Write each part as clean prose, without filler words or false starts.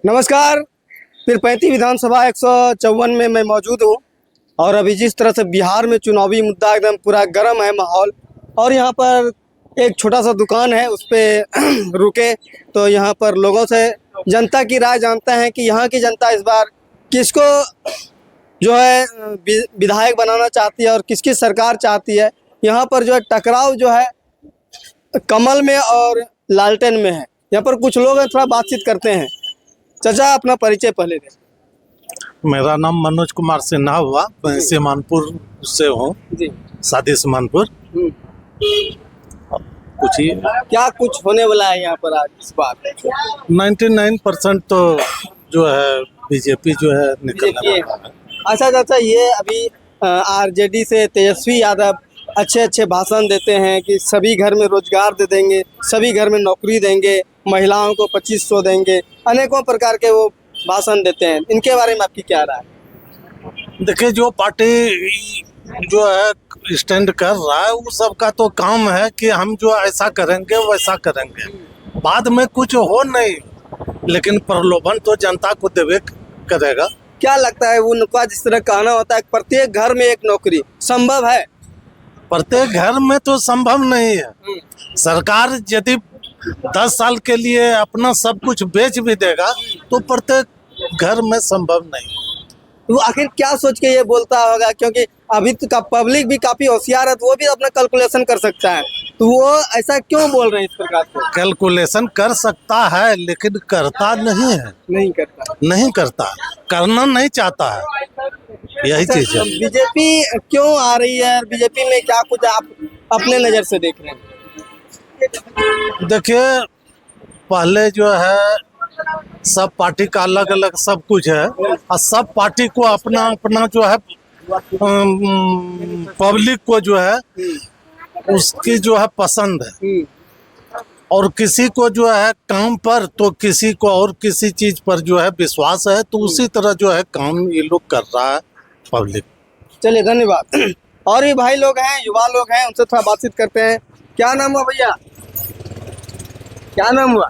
नमस्कार। पीरपैंती विधानसभा 154 में मैं मौजूद हूँ और अभी जिस तरह से बिहार में चुनावी मुद्दा एकदम पूरा गर्म है माहौल, और यहाँ पर एक छोटा सा दुकान है उस पर रुके तो यहाँ पर लोगों से जनता की राय जानते हैं कि यहाँ की जनता इस बार किसको जो है विधायक बनाना चाहती है और किसकी सरकार चाहती है। यहाँ पर जो है टकराव जो है कमल में और लालटेन में है। यहाँ पर कुछ लोग हैं, थोड़ा बातचीत करते हैं। चाचा अपना परिचय पहले दें। मेरा नाम मनोज कुमार सिन्हा हुआ, मैं सीमानपुर से हूँ जी। शादी सीमानपुर। कुछ ही क्या कुछ होने वाला है यहाँ पर आज इस बार? 99% तो जो है बीजेपी जो है निकलने वाला है। अच्छा चाचा, ये अभी आरजेडी से तेजस्वी यादव अच्छे भाषण देते हैं कि सभी घर में रोजगार दे देंगे, सभी घर में नौकरी देंगे, महिलाओं को 2500 देंगे, अनेकों प्रकार के वो भाषण देते हैं। इनके बारे में आपकी क्या राय है? देखिए, जो पार्टी जो है स्टैंड कर रहा है वो सबका तो काम है कि हम जो ऐसा करेंगे वैसा करेंगे, बाद में कुछ हो नहीं, लेकिन प्रलोभन तो जनता को देवे करेगा। क्या लगता है उनका जिस तरह कहना होता है प्रत्येक घर में एक नौकरी संभव है? प्रत्येक घर में तो संभव नहीं है। सरकार यदि 10 साल के लिए अपना सब कुछ बेच भी देगा तो प्रत्येक घर में संभव नहीं। तो आखिर क्या सोच के ये बोलता होगा? क्योंकि अभी तो पब्लिक भी काफी होशियार है, तो वो भी अपना कैलकुलेशन कर सकता है, तो वो ऐसा क्यों बोल रहे हैं इस प्रकार से? कैलकुलेशन कर सकता है लेकिन करता नहीं है। नहीं करता, करना नहीं चाहता है, यही चीज है। बीजेपी क्यों आ रही है? बीजेपी में क्या कुछ आप अपने नजर से देख रहे हैं? देखिए, पहले जो है सब पार्टी का अलग अलग सब कुछ है और सब पार्टी को अपना अपना जो है पब्लिक को जो है उसकी जो है पसंद है, और किसी को जो है काम पर तो किसी को और किसी चीज पर जो है विश्वास है, तो उसी तरह जो है काम ये लोग कर रहा है पब्लिक। चलिए, धन्यवाद। और भी भाई लोग हैं, युवा लोग हैं, उनसे थोड़ा बातचीत करते हैं। क्या नाम हुआ भैया? क्या नाम हुआ?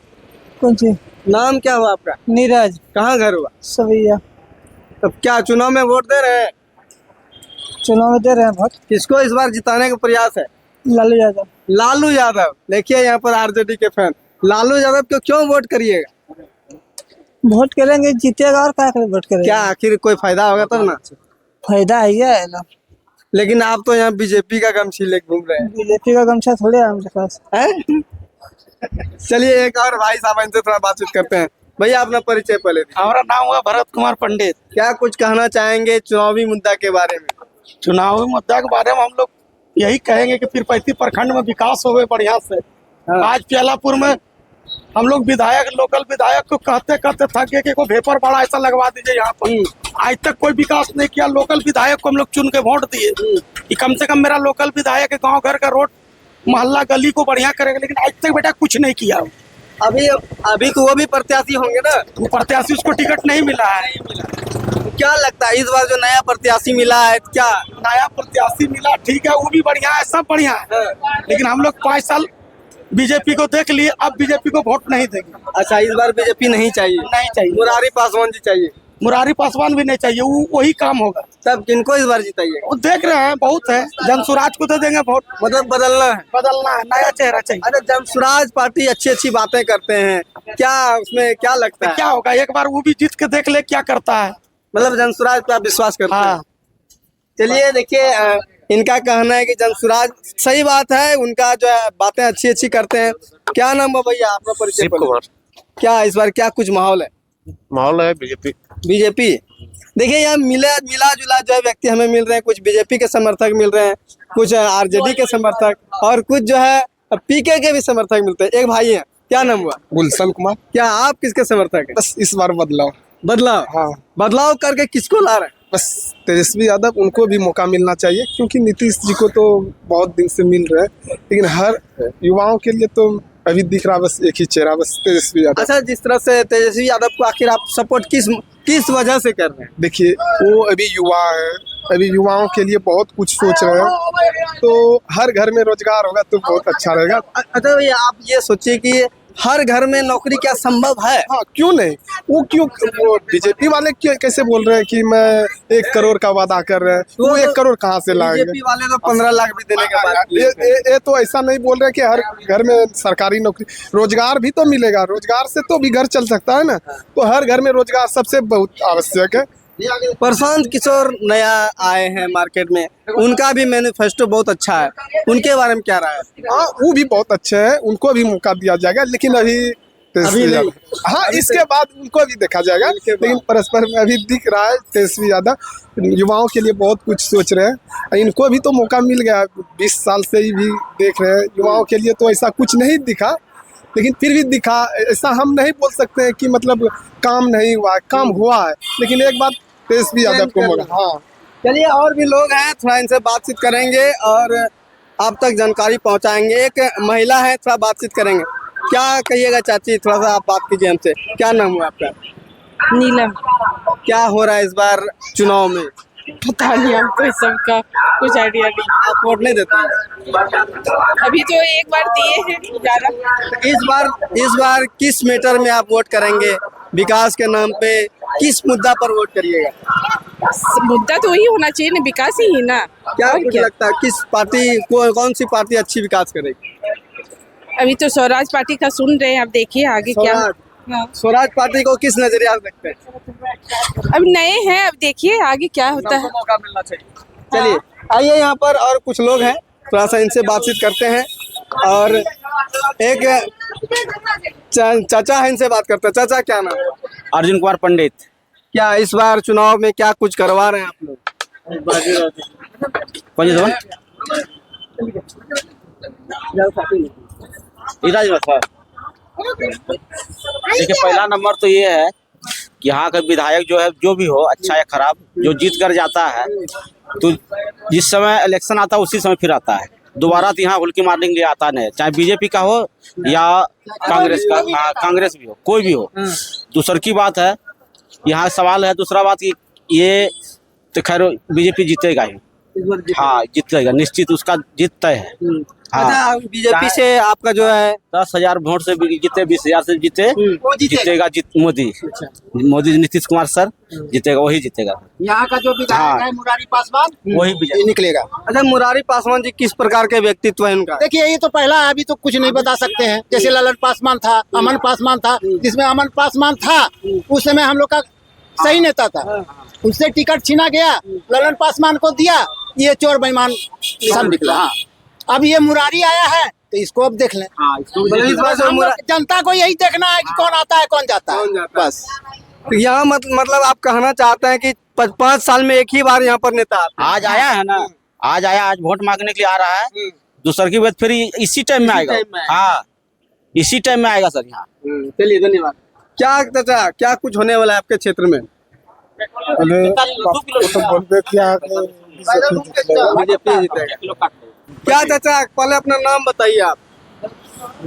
कौन सी? नाम क्या हुआ आपका? नीरज। कहाँ घर हुआ? सवैया। तब क्या चुनाव में वोट दे रहे हैं? चुनाव में दे रहे हैं वोट। किसको इस बार जिताने का प्रयास है? लालू यादव। लालू यादव। देखिए यहाँ पर आरजेडी के फैन लालू यादव को क्यों वोट करिएगा? वोट करेंगे, जीतेगा, और क्या वोट करेंगे? क्या आखिर कोई फायदा होगा तब ना? फायदा है ना। लेकिन आप तो यहाँ बीजेपी का गमछी लेके घूम रहे हैं। बीजेपी का गमछा थोड़े है हमारे पास है? चलिए, एक और भाई साहब, इनसे थोड़ा बातचीत करते हैं। भैया अपना परिचय पहले दें। हमारा नाम हुआ भरत कुमार पंडित। क्या कुछ कहना चाहेंगे चुनावी मुद्दा के बारे में? चुनावी मुद्दा के बारे में हम लोग यही कहेंगे कि पीरपैंती प्रखंड में विकास हो गए बढ़िया से। आज प्यालापुर में हम लोग लोकल विधायक को कहते कहते थक गए कि कोई भेपर बड़ा ऐसा लगवा दीजिए यहाँ पर। आज तक कोई विकास नहीं किया। लोकल विधायक को हम लोग चुन के वोट दिए कि कम से कम मेरा लोकल विधायक गांव घर का रोड मोहल्ला गली को बढ़िया करेगा, लेकिन आज तक बेटा कुछ नहीं किया। अभी तो वो भी प्रत्याशी होंगे ना? वो प्रत्याशी, उसको टिकट नहीं मिला है। क्या लगता है इस बार जो नया प्रत्याशी मिला है, क्या नया प्रत्याशी मिला? ठीक है, वो भी बढ़िया है, सब बढ़िया है, लेकिन हम लोग 5 साल बीजेपी को देख लिए, अब बीजेपी को वोट नहीं देंगे। अच्छा, इस बार बीजेपी नहीं चाहिए? नहीं चाहिए। मुरारी पासवान जी चाहिए? मुरारी पासवान भी नहीं चाहिए, वो वही काम होगा। तब किनको इस बार जिताइए? वो देख रहे हैं, बहुत है, जनसुराज को दे देंगे वोट। मतलब बदलना है, नया चेहरा चाहिए। अच्छा, जनसुराज पार्टी अच्छी बातें करते हैं, क्या उसमें क्या लगता है? क्या होगा, एक बार वो भी जीत के देख ले क्या करता है। मतलब जनसुराज पर आप विश्वास करते हैं? हाँ। चलिए, देखिए, इनका कहना है कि जनसुराज, सही बात है, उनका जो है बातें अच्छी करते हैं। क्या नाम है भैया अपना परिचय? कुमार। क्या इस बार क्या कुछ माहौल है? माहौल है बीजेपी। देखिए, यहाँ मिला जुला जो है व्यक्ति हमें मिल रहे हैं। कुछ बीजेपी के समर्थक मिल रहे हैं, कुछ आरजेडी के समर्थक, और कुछ जो है पीके के भी समर्थक मिलते हैं। एक भाई है, क्या नाम हुआ? गुलशन कुमार। क्या आप किसके समर्थक है? बस इस बार बदलाव। हाँ, बदलाव करके किसको ला रहे हैं? बस तेजस्वी यादव, उनको भी मौका मिलना चाहिए, क्योंकि नीतीश जी को तो बहुत दिन से मिल रहा है, लेकिन हर युवाओं के लिए तो अभी दिख रहा बस एक ही चेहरा, बस तेजस्वी यादव। अच्छा, जिस तरह से तेजस्वी यादव को आखिर आप सपोर्ट किस वजह से कर रहे हैं? देखिए, वो अभी युवा है, अभी युवाओं के लिए बहुत कुछ सोच रहे हैं, तो हर घर में रोजगार होगा तो बहुत अच्छा रहेगा। अच्छा भैया, आप ये सोचिए कि हर घर में नौकरी क्या संभव है? हाँ क्यों नहीं, वो बीजेपी वाले क्यों कैसे बोल रहे हैं कि मैं 1 करोड़ का वादा कर रहे हैं, वो 1 करोड़ कहाँ से लाएंगे? बीजेपी वाले तो 15 लाख भी देने के बाद ये तो ऐसा नहीं बोल रहे कि हर घर में सरकारी नौकरी, रोजगार भी तो मिलेगा, रोजगार से तो भी घर चल सकता है ना। तो हर घर में रोजगार सबसे बहुत आवश्यक है। प्रशांत किशोर नया आए हैं मार्केट में, उनका भी मैनिफेस्टो बहुत अच्छा है, उनके बारे में क्या राय है? हाँ वो भी बहुत अच्छे हैं, उनको भी मौका दिया जाएगा, लेकिन अभी नहीं। हाँ इसके बाद उनको भी देखा जाएगा, लेकिन परस्पर में अभी दिख रहा है तेजस्वी यादव युवाओं के लिए बहुत कुछ सोच रहे हैं। इनको भी तो मौका मिल गया, 20 साल से ही भी देख रहे हैं। युवाओं के लिए तो ऐसा कुछ नहीं दिखा, लेकिन फिर भी दिखा। ऐसा हम नहीं बोल सकते हैं कि मतलब काम नहीं हुआ, काम हुआ है, लेकिन एक बात तेजस्वी यादव को मौका। हाँ चलिए, और भी लोग हैं, थोड़ा इनसे बातचीत करेंगे और आप तक जानकारी पहुंचाएंगे। एक महिला है, थोड़ा बातचीत करेंगे। क्या कहिएगा चाची, थोड़ा सा आप बात कीजिए हमसे। क्या नाम हुआ आपका? नीलम। क्या हो रहा है इस बार चुनाव में? पता नहीं, हमको इस सब का कुछ आइडिया नहीं। आप वोट नहीं देते हैं? अभी तो एक बार दिए हैं ज्यादा। इस बार किस मैटर में आप वोट करेंगे? विकास के नाम पे किस मुद्दा पर वोट करिएगा? मुद्दा तो वही होना चाहिए ना, विकास ही है ना। क्या और कुछ लगता है किस पार्टी कौन सी पार्टी अच्छी विकास करेगी? अभी तो स्वराज पार्टी का सुन रहे हैं, अब देखिए आगे क्या। हाँ। स्वराज पार्टी को किस नजरिया से देखते हैं? अब नए हैं, अब देखिए आगे क्या होता है। मौका मिलना चाहिए। चलिए आइए, यहाँ पर और कुछ लोग हैं, थोड़ा सा इनसे बातचीत करते हैं। और एक चाचा है, इनसे बात करते हैं। चाचा क्या नाम है? अर्जुन कुमार पंडित। क्या इस बार चुनाव में क्या कुछ करवा रहे हैं आप लोग? कौन सी जबान? देखिए, पहला नंबर तो ये है कि यहाँ का विधायक जो है, जो भी हो, अच्छा या खराब, जो जीत कर जाता है तो जिस समय इलेक्शन आता है उसी समय फिर आता है दोबारा, तो यहाँ हुल्की मारने के लिए आता नहीं, चाहे बीजेपी का हो या कांग्रेस का। कांग्रेस भी हो, कोई भी हो। दूसरी की बात है, यहाँ सवाल है दूसरा बात कि ये तो खैर बीजेपी जीतेगा ही। हाँ जीतेगा निश्चित, उसका जीत तय है। हाँ, बीजेपी से आपका जो है 10,000 वोट से भी जीते, 20,000 से जीते, जीतेगा मोदी। मोदी नीतीश कुमार सर जीतेगा, वही जीतेगा। यहाँ का जो विधायक है मुरारी पासवान, वही विजय निकलेगा। अच्छा, मुरारी पासवान जी किस प्रकार के व्यक्तित्व है उनका? देखिए ये तो पहला है, अभी तो कुछ नहीं बता सकते हैं। जैसे ललन पासवान था, अमन पासवान था, जिसमें अमन पासवान था उस समय हम लोग का सही नेता था, उससे टिकट छीना गया, ललन पासवान को दिया, ये चोर बेईमान सब निकला। हाँ, अब ये मुरारी आया है तो इसको अब देख लें। इस बार जनता को यही देखना है कि कौन आता है कौन जाता है, बस। तो यहाँ मतलब आप कहना चाहते हैं कि 5 साल में एक ही बार यहाँ पर नेता आता है? आज आया है ना, आज आया, आज वोट मांगने के लिए आ रहा है। दूसर की बात फिर इसी टाइम में आएगा। हाँ, इसी टाइम में आएगा सर यहाँ। चलिए धन्यवाद। क्या चाचा, क्या कुछ होने वाला है आपके क्षेत्र में? बीजेपी जीतेगा। क्या चाचा, पहले अपना नाम बताइए आप।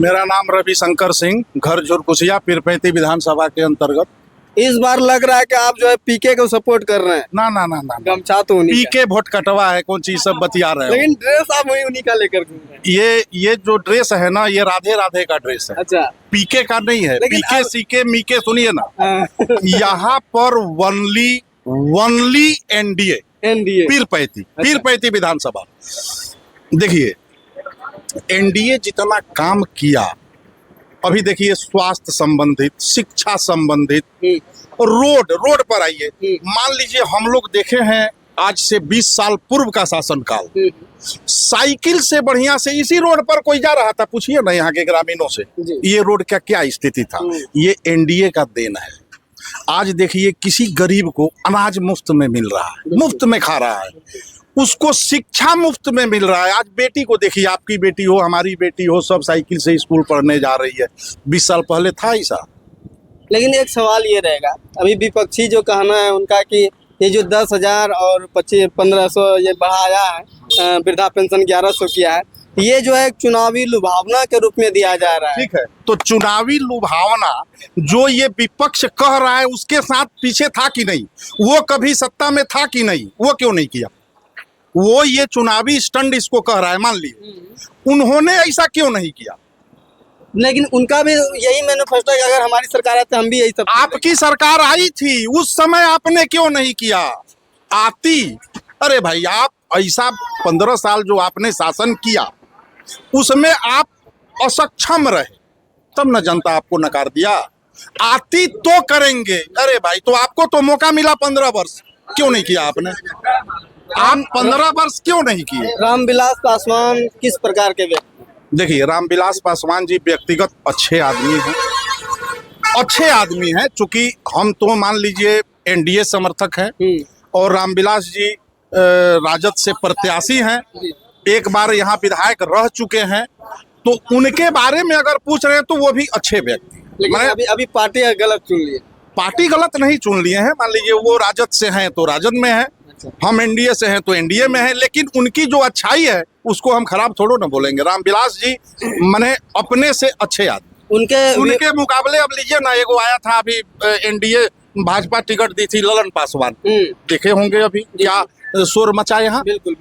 मेरा नाम रविशंकर सिंह, घर झुरकुसिया, पीरपैंती विधानसभा के अंतर्गत। इस बार लग रहा है कि आप जो है पीके को सपोर्ट कर रहे हैं। ना ना ना ना, गमछा तो उन्हीं का। पीके वोट कटवा है, कौन चीज सब बतिया रहे हो। लेकिन ड्रेस आप वही उन्हीं का लेकर घूम रहे हैं। ये जो ड्रेस है ना, ये राधे राधे का ड्रेस है, अच्छा, पीके का नहीं है। लेकिन पीके अब- सीके मीके सुनिए ना, हाँ। यहाँ पर वनली एनडीए एनडीए पीरपैंती विधानसभा। देखिए एनडीए जितना काम किया, अभी देखिए स्वास्थ्य संबंधित, शिक्षा संबंधित, रोड पर आइए। मान लीजिए हम लोग देखे हैं आज से 20 साल पूर्व का शासनकाल, साइकिल से बढ़िया से इसी रोड पर कोई जा रहा था, पूछिए ना यहाँ के ग्रामीणों से, ये रोड का क्या स्थिति था। ये एनडीए का देन है। आज देखिए किसी गरीब को अनाज मुफ्त में मिल रहा है, मुफ्त में खा रहा है, उसको शिक्षा मुफ्त में मिल रहा है। आज बेटी को देखिए, आपकी बेटी हो, हमारी बेटी हो, सब साइकिल से स्कूल पढ़ने जा रही है। 20 साल पहले था ऐसा। लेकिन एक सवाल ये रहेगा, अभी विपक्षी जो कहना है उनका कि ये जो 10,000 और 1500 ये बढ़ाया है, वृद्धा पेंशन 1100 किया है, ये जो है चुनावी लुभावना के रूप में दिया जा रहा है। ठीक है, तो चुनावी लुभावना जो ये विपक्ष कह रहा है, उसके साथ पीछे था कि नहीं? वो कभी सत्ता में था कि नहीं? वो क्यों नहीं किया? वो ये चुनावी स्टंट इसको कह रहा है, मान लीजिए, उन्होंने ऐसा क्यों नहीं किया? लेकिन उनका भी यही मैनिफेस्टो है कि अगर हमारी सरकार आती हम भी यही सब आपकी सरकार आई थी उस समय आपने क्यों नहीं किया? आती, अरे भाई आप ऐसा 15 साल जो आपने शासन किया उसमें आप असक्षम रहे, तब न जनता आपको नकार दिया। आती तो करेंगे, अरे भाई तो आपको तो मौका मिला 15 वर्ष, क्यों नहीं किया आपने? आप 15 वर्ष क्यों नहीं किए? रामविलास पासवान किस प्रकार के व्यक्ति? देखिए रामविलास पासवान जी व्यक्तिगत अच्छे आदमी हैं, अच्छे आदमी हैं। चूंकि हम तो मान लीजिए एनडीए समर्थक हैं और रामविलास जी राजद से प्रत्याशी हैं, एक बार यहाँ विधायक रह चुके हैं, तो उनके बारे में अगर पूछ रहे हैं तो वो भी अच्छे व्यक्ति हैं। लेकिन अभी पार्टी गलत चुन ली है। पार्टी गलत नहीं चुन लिए हैं, मान लीजिए वो राजद से हैं तो राजद में है, हम एनडीए से हैं तो एनडीए में है, लेकिन उनकी जो अच्छाई है उसको हम खराब थोड़ो ना बोलेंगे। रामविलास जी माने अपने से अच्छे आदमी, उनके मुकाबले अब लीजिए ना, एगो आया था अभी एनडीए भाजपा टिकट दी थी ललन पासवान, देखे होंगे अभी क्या शोर मचा यहाँ। बिल्कुल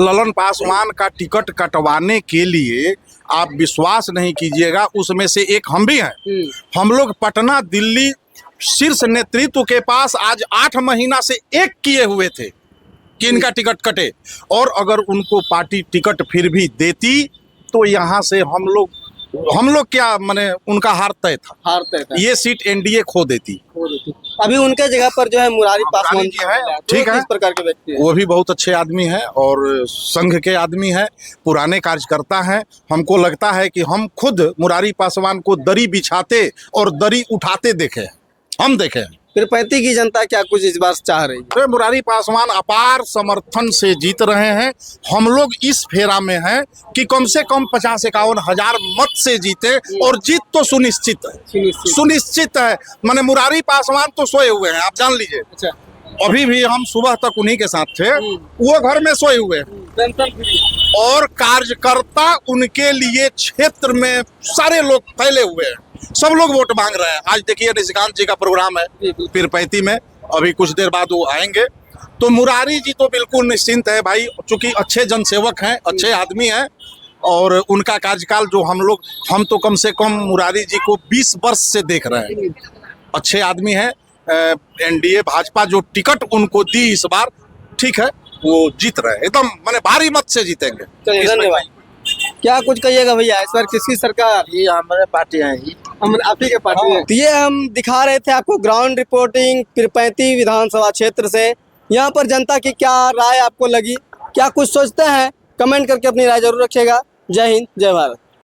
ललन पासवान का टिकट कटवाने के लिए आप विश्वास नहीं कीजिएगा, उसमें से एक हम भी हैं। हम लोग पटना दिल्ली शीर्ष नेतृत्व के पास आज 8 महीना से एक किए हुए थे कि इनका टिकट कटे, और अगर उनको पार्टी टिकट फिर भी देती तो यहाँ से हम लोग क्या माने उनका हार तय था, ये सीट एनडीए खो देती। अभी उनके जगह पर जो है मुरारी पासवान जी है, ठीक है, किस प्रकार के व्यक्ति हैं? वो भी बहुत अच्छे आदमी हैं और संघ के आदमी हैं, पुराने कार्यकर्ता हैं। हमको लगता है कि हम खुद मुरारी पासवान को दरी बिछाते और दरी उठाते देखे, हम देखे हैं। फिर 35 की जनता क्या कुछ इस बार चाह रही है? अरे मुरारी पासवान अपार समर्थन से जीत रहे हैं। हम लोग इस फेरा में हैं कि कम से कम 50-51 हजार मत से जीते, और जीत तो सुनिश्चित है। माने मुरारी पासवान तो सोए हुए हैं, आप जान लीजिए। अच्छा, अभी भी हम सुबह तक उन्हीं के साथ थे, वो घर में सोए हुए हैं, और कार्यकर्ता उनके लिए क्षेत्र में सारे लोग फैले हुए हैं, सब लोग वोट मांग रहे हैं। आज देखिए निशिकांत जी का प्रोग्राम है पीरपैंती में, अभी कुछ देर बाद वो आएंगे। तो मुरारी जी तो बिल्कुल निश्चिंत है भाई, चूंकि अच्छे जनसेवक हैं, अच्छे आदमी हैं, और उनका कार्यकाल जो हम तो कम से कम मुरारी जी को 20 वर्ष से देख रहे हैं, अच्छे आदमी हैं। एनडीए भाजपा जो टिकट उनको दी इस बार, ठीक है, वो जीत रहे हैं, एकदम माने भारी मत से जीतेंगे। धन्यवाद। क्या कुछ कहिएगा भैया, इस बार किसकी सरकार? ये हमारे पार्टी है, आप ही के पार्टी है। तो ये हम दिखा रहे थे आपको ग्राउंड रिपोर्टिंग पीरपैंती विधानसभा क्षेत्र से। यहाँ पर जनता की क्या राय आपको लगी, क्या कुछ सोचते हैं, कमेंट करके अपनी राय जरूर रखिएगा। जय हिंद, जय भारत।